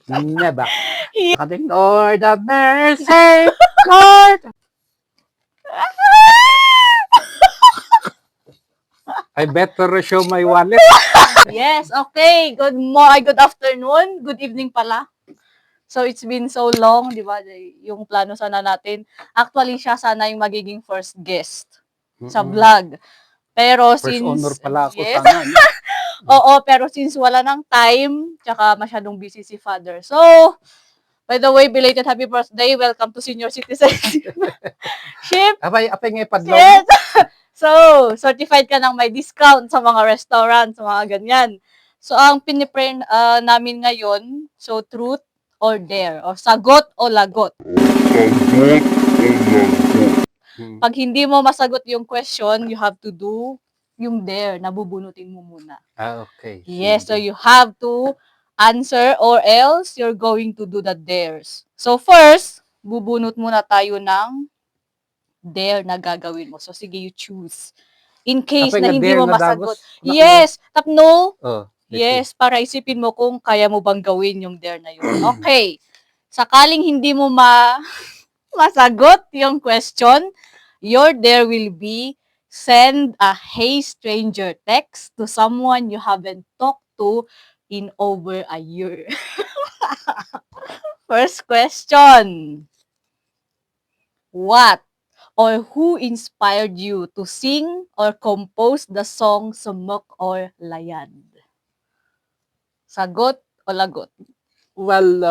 Never. Cutting Lord of mercy, Lord. I better show my wallet. Yes, okay. Good afternoon. Good evening pala. So, it's been so long, di ba? Yung plano sana natin. Actually, siya sana yung magiging first guest sa vlog. Pero First honor since, pala ako yes, sana. No? oo, pero since wala ng time, tsaka masyadong busy si father. So, by the way, belated happy birthday. Welcome to Senior Citizenship. Apay ngay padlaw mo. Yes. So, certified ka ng may discount sa mga restaurant, sa mga ganyan. So, ang pinipray namin ngayon, so truth or dare, o sagot o lagot. Pag hindi mo masagot yung question, you have to do yung dare, nabubunutin mo muna. Okay. Yes, so you have to answer or else you're going to do the dares. So first, bubunot muna tayo ng dare na gagawin mo. So sige, you choose. In case Apay na nga hindi dare mo nga masagot. dagos. Yes, tapno. Oh, Yes, para isipin mo kung kaya mo bang gawin yung dare na yun. Okay. Sakaling hindi mo masagot yung question, your dare will be send a hey stranger text to someone you haven't talked to in over a year. First question. What or who inspired you to sing or compose the song Sumok or Layad? Sagot o lagot? Well,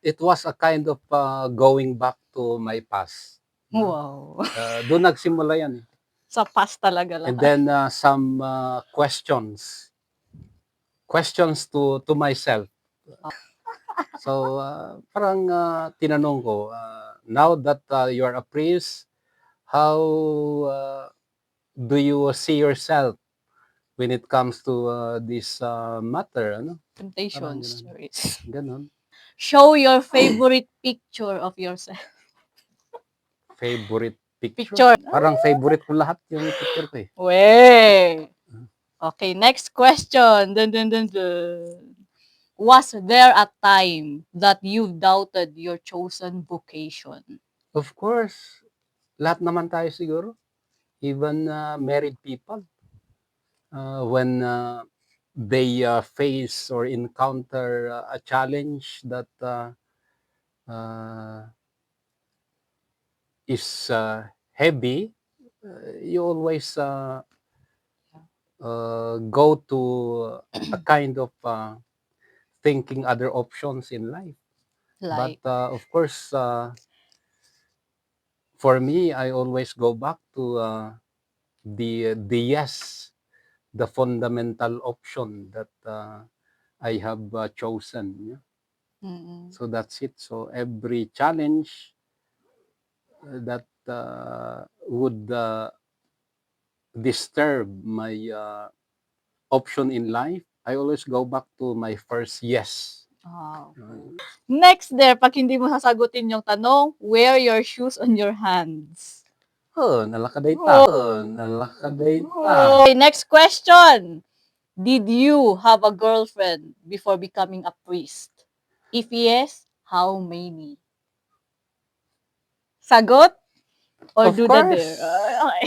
it was a kind of going back to my past. Wow. Doon nagsimula yan. Sa past talaga And lahat. then some questions to myself. So parang tinanong ko, now that you are a priest, how do you see yourself when it comes to this matter? Ano? Temptations. Ganon. Show your favorite picture of yourself. Favorite picture? Picture. Parang favorite ko lahat yung picture ko eh. Wey. Okay, next question. Dun, dun, dun, dun. Was there a time that you doubted your chosen vocation? Of course, lahat naman tayo siguro. Even married people. When they face or encounter a challenge that is heavy, you always go to a kind of thinking other options in life. Like, But of course, for me, I always go back to the yes, the fundamental option that I have chosen. Yeah? So that's it. So every challenge that would disturb my option in life, I always go back to my first yes. wow. Next there, pag hindi mo sasagutin yung tanong, wear your shoes on your hands. Oh, nalakaday ta. Okay, next question. Did you have a girlfriend before becoming a priest? If yes, how many? Sagot or Of do the dare? course, Okay.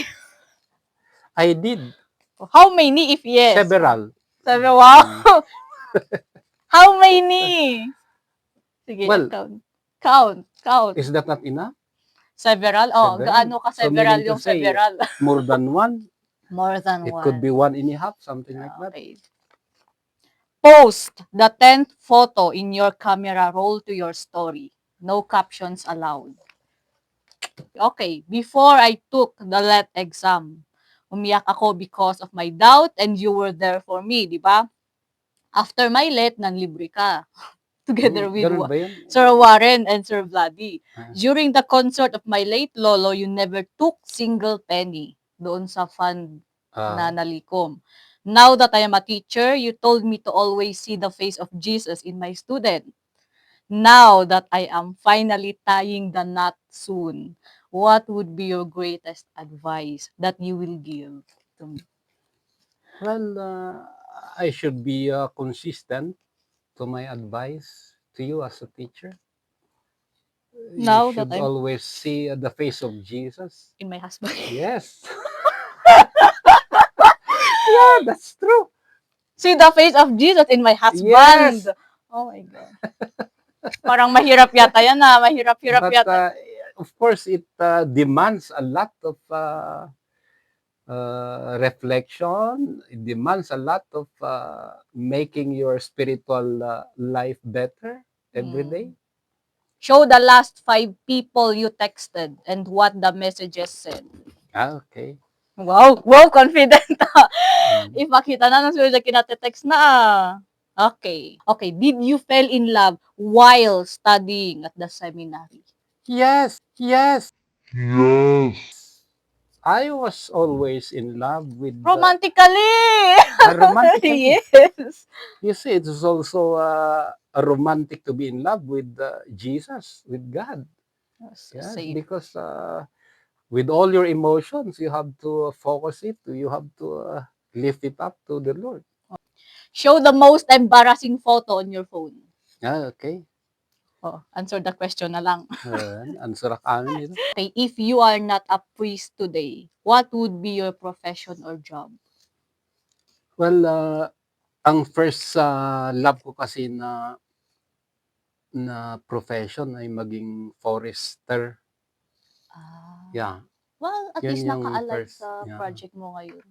I did. How many if yes? Several. Sabi, wow. How many? Sige, Well, count. is that not enough? Several? Oh, Several. gaano ka So several meaning to yung say, several? more than one. More than It one. could be 1.5, something like that. Okay. Post the 10th photo in your camera roll to your story. No captions allowed. Okay, before I took the LET exam, umiyak ako because of my doubt and you were there for me, di ba? After my LET, nanlibre ka. Together with Ganun ba yun? Sir Warren and Sir Vladdy. During the concert of my late lolo, you never took single penny doon sa fund na nalikom. Now that I am a teacher, you told me to always see the face of Jesus in my student. Now that I am finally tying the knot soon, what would be your greatest advice that you will give to me? Well, I should be consistent to my advice to you as a teacher? Now You that should I'm always see the face of Jesus. in my husband. Yes. Yeah, that's true. See the face of Jesus in my husband. Yes. Oh my God. Parang mahirap yata yan na. Mahirap-hirap But yata. of course, it demands a lot of reflection. It demands a lot of making your spiritual life better every day. Show the last 5 people you texted and what the messages said. Okay. Wow, confident. Mm. Ipakita na ng sulit na kinate-text na. Okay. Did you fell in love while studying at the seminary? Yes. I was always in love with Romantically! romantically. Yes. You see, it is also a romantic to be in love with Jesus, with God. Yes, Same. because with all your emotions, you have to focus it. You have to lift it up to the Lord. Show the most embarrassing photo on your phone. Okay. Oh, answer the question na lang. Answer amin ito. Okay, if you are not a priest today, what would be your profession or job? Well, ang first love ko kasi na profession ay maging forester. Yeah. Well, at Yun least yung naka-align first. sa Yeah. project mo ngayon.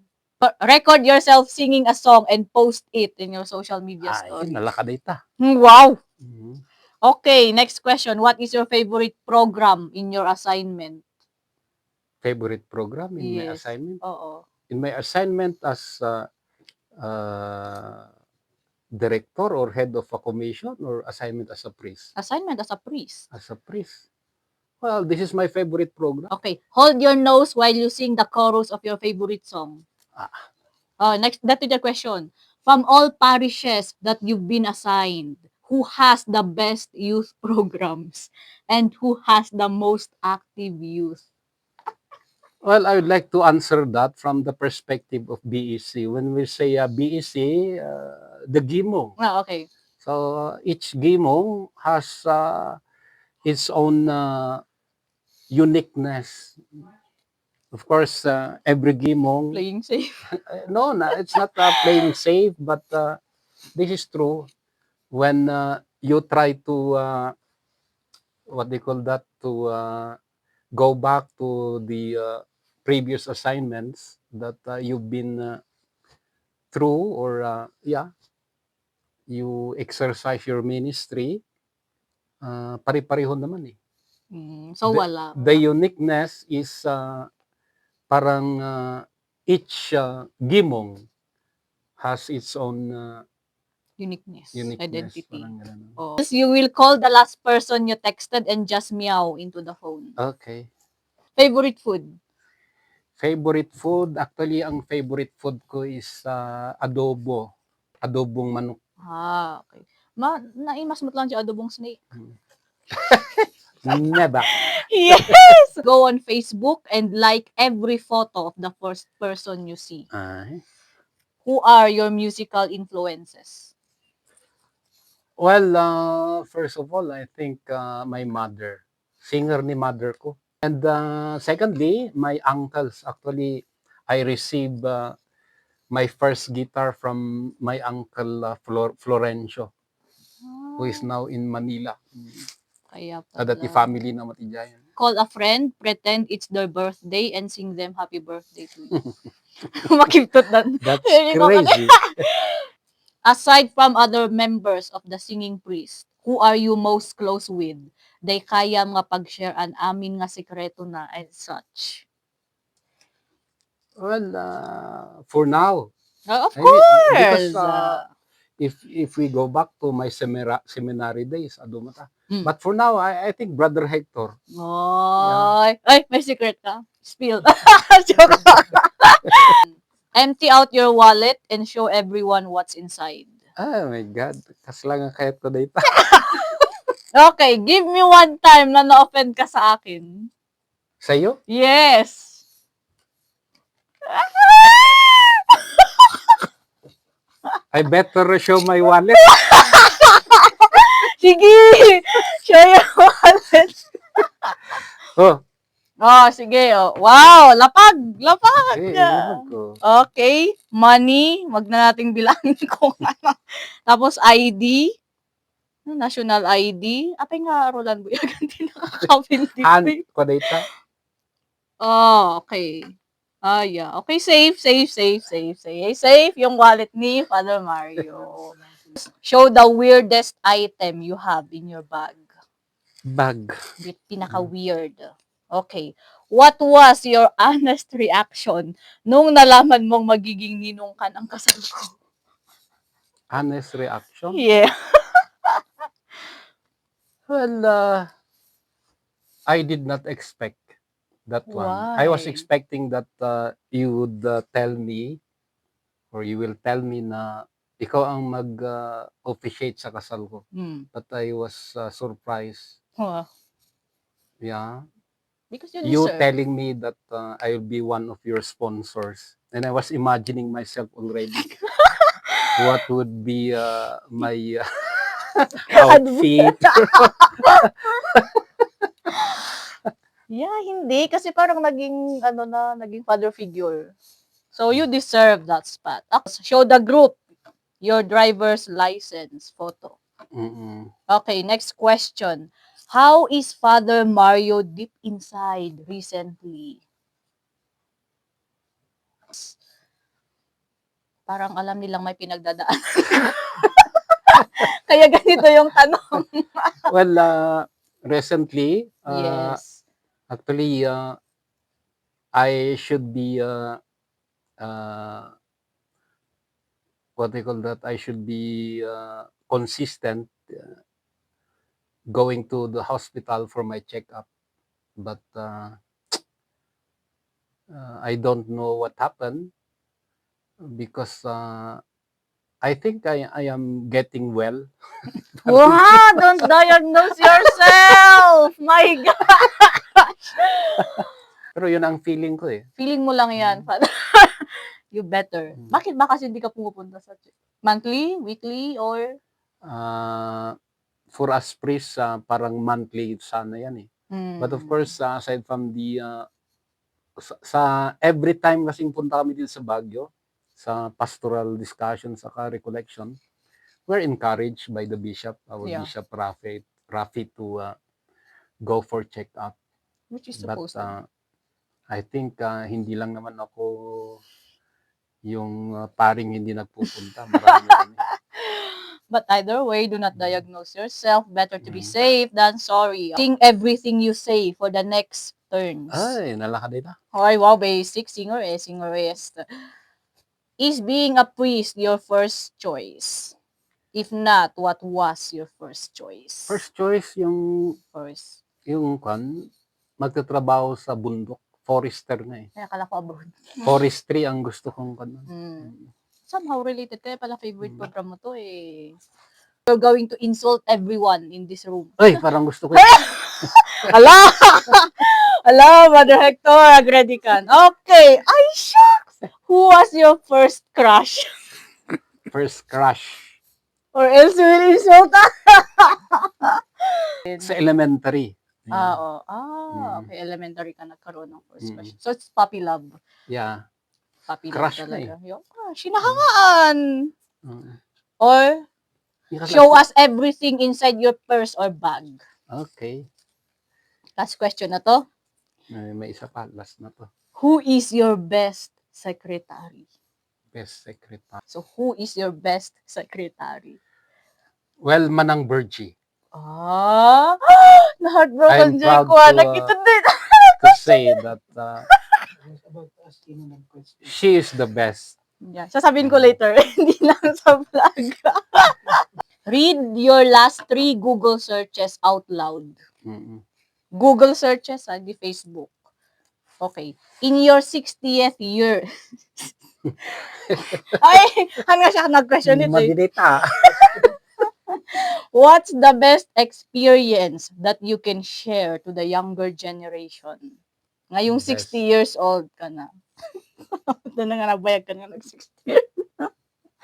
Record yourself singing a song and post it in your social media Ay, stories. nalakadita. Wow! Mhm. Okay, next question. What is your favorite program in your assignment? Favorite program in my Yes. assignment? Oo. In my assignment as director or head of a commission or assignment as a priest? Assignment as a priest. As a priest. Well, this is my favorite program. Okay. Hold your nose while you sing the chorus of your favorite song. Next, that's the question. From all parishes that you've been assigned, who has the best youth programs and who has the most active youth? Well, I would like to answer that from the perspective of BEC. When we say BEC, the Gimong. Okay. So each Gimong has its own uniqueness. Of course, every Gimong. Playing safe. No, it's not playing safe, but this is true. When you try to, what they call that, to go back to the previous assignments that you've been through, or you exercise your ministry, pare-pareho naman eh. So wala. The uniqueness is parang each Gimong has its own Uniqueness. uniqueness. Identity. Parang ganun. Oh. You will call the last person you texted and just meow into the phone. Okay. Favorite food? Favorite food? Actually, ang favorite food ko is adobo. Adobong manok. Okay. Naimas mo lang si adobong snake. Never. Yes! Go on Facebook and like every photo of the first person you see. Ay. Who are your musical influences? Well, first of all, I think my mother. Singer ni mother ko. And secondly, my uncles. Actually, I received my first guitar from my uncle Florencio, who is now in Manila. Kaya Dati pala. family na matijayan. Call a friend, pretend it's their birthday, and sing them happy birthday to you. Makiptot na. That's crazy. Aside from other members of the singing priest, who are you most close with? Day kaya nga pag-share an amin nga sekreto na and such. Well, for now. Of I mean, course! because if we go back to my seminary days, Adumata. Mm. But for now, I think Brother Hector. Ay, may secret ka? Spill. Joke. Empty out your wallet and show everyone what's inside. Oh my God. Kaslang ang kayat ko dito. Okay, give me one time na na-offend ka sa akin. Sa'yo? Yes. I better show my wallet. Sige! Share your wallet. Oh, Oh, sige. Oh. Wow! Lapag! Lapag! ewan ko. Okay. Money. Wag na nating bilangin kung ano. Tapos ID. National ID. Apay nga, Roland Buyag. Hindi nakakabindi. Ko data. Oh, okay. Ah, yeah. Okay, safe. Safe yung wallet ni Father Mario. Show the weirdest item you have in your bag. Bag. Pinaka-weird. Okay. What was your honest reaction nung nalaman mong magiging ninong ka ng kasal ko? Honest reaction? Yeah. Well, I did not expect that one. I was Why? expecting that you would tell me or you will tell me na ikaw ang mag-officiate sa kasal ko. But I was surprised. Huh. Yeah. Because You deserve. telling me that I will be one of your sponsors. And I was imagining myself already. What would be my outfit? Yeah, hindi. Kasi parang naging father figure. So, you deserve that spot. Show the group your driver's license photo. Mm-mm. Okay, next question. How is Father Mario deep inside recently? Parang alam nilang may pinagdadaan. Kaya ganito yung tanong. Well, recently, Yes. actually, I should be what they call that. I should be consistent going to the hospital for my checkup, but I don't know what happened because I think I am getting well. Wow, don't diagnose yourself! My God! Pero yun ang feeling ko eh. Feeling mo lang yan, Father. You better. Bakit ba kasi hindi ka pumupunta sa monthly, weekly, or? For us priests, parang monthly sana yan eh. But of course, aside from the sa every time kasing punta kami dito sa Baguio, sa pastoral discussion, sa recollection, we're encouraged by the bishop, our Bishop Rafi to go for check-up. Which is But supposed to. I think hindi lang naman ako yung paring hindi nagpupunta. Marami kami. But either way, do not diagnose yourself. Better to be safe than sorry. Sing everything you say for the next turns. Ay, nalakad ito. Ay, wow, basic. Singer is. Is being a priest your first choice? If not, what was your first choice? First choice yung magtatrabaho sa bundok. Forester nga eh. Kaya akala ko abroad. Forestry ang gusto kong Somehow related. Kaya pala favorite program mo to eh. You're going to insult everyone in this room. Ay, parang gusto ko. Ala! Ala, Mother Hector, ready ka. Okay. Ay, shucks! Who was your first crush? First crush? Or else you will insult us. Sa elementary. Okay. Elementary ka nagkaroon ng first crush. So, it's puppy love. Yeah. Puppy crush love talaga. Na eh. Sinahangaan. Or, show us everything inside your purse or bag. Okay. Last question na to. May isa pa. Last na to. Who is your best secretary? Best secretary. So, who is your best secretary? Well, Manang Bergie. Na-heartbroken dyan ko. Nakita din. To say that she is the best. Yeah, sasabihin ko later. Hindi lang sa vlog. Read your last 3 Google searches out loud. Google searches, di Facebook. Okay. In your 60th year. Ay, hanggang siya nag-question ito. Madilita. What's the best experience that you can share to the younger generation? Ngayong 60 years old ka na. Doon na nga nagbayag ka nga nag-60.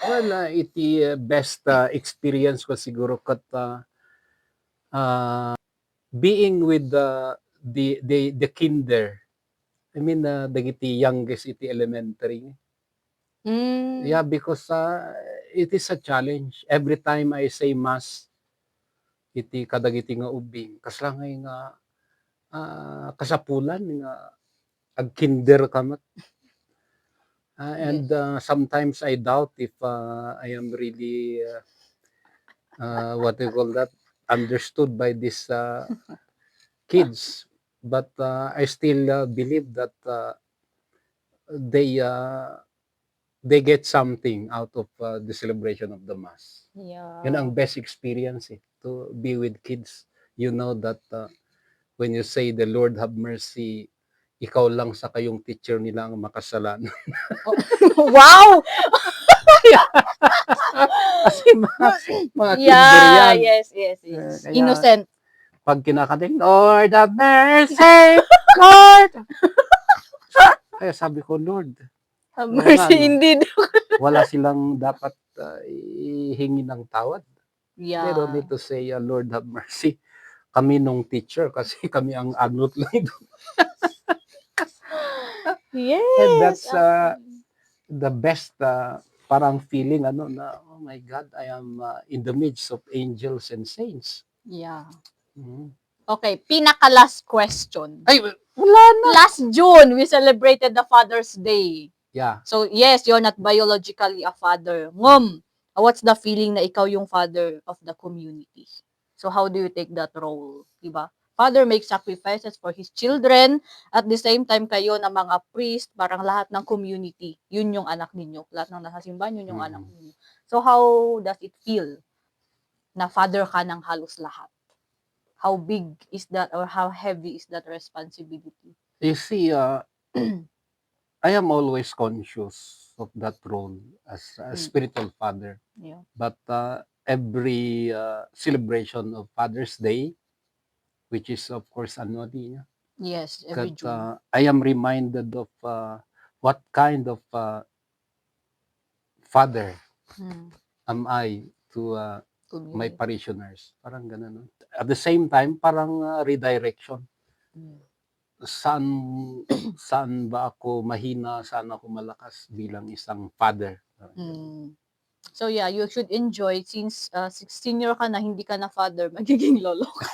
Well, iti best experience ko siguro kat being with the kinder, I mean, dagiti youngest iti elementary. Mm. Yeah, because it is a challenge. Every time I say mass, iti kadagiti nga ubing, kaslangay nga kasapulan nga ag-kinder kamat. And sometimes I doubt if I am really, what do you call that, understood by these kids. But I still believe that they uh, they get something out of the celebration of the mass. Yun ang Yeah. best experience to be with kids. You know that when you say the Lord have mercy, ikaw lang sa kayong teacher nila ang makasalanan. Wow! Kasi mga kinder Yeah, yan. yes. Kaya, Innocent. pag kinakating, Lord have mercy, Lord. Kaya sabi ko, Lord, Mercy no? indeed. Wala silang dapat ihingi ng tawad. They don't Yeah. need to say, Lord have mercy. Kami nung teacher kasi kami ang agnot lang doon. Yes. And that's the best parang feeling na oh my God, I am in the midst of angels and saints. Yeah. Mhm. Okay, pinaka-last question. Ay, wala na. Last June, we celebrated the Father's Day. Yeah. So, yes, you're not biologically a father. What's the feeling na ikaw yung father of the community? So, how do you take that role? Diba? Father makes sacrifices for his children. At the same time, kayo na mga priest, parang lahat ng community, yun yung anak ninyo. Lahat ng nasa simbahan, yun yung anak ninyo. So, how does it feel na father ka ng halos lahat? How big is that or how heavy is that responsibility? You see, I am always conscious of that role as a spiritual father. Yeah. But every celebration of Father's Day, which is of course annually, Yes, every June. I am reminded of what kind of father am I to my parishioners. Parang ganun. No? At the same time, parang redirection. Saan ba ako mahina, saan ako malakas bilang isang father. So yeah, you should enjoy since senior ka na, hindi ka na father, magiging lolo ka.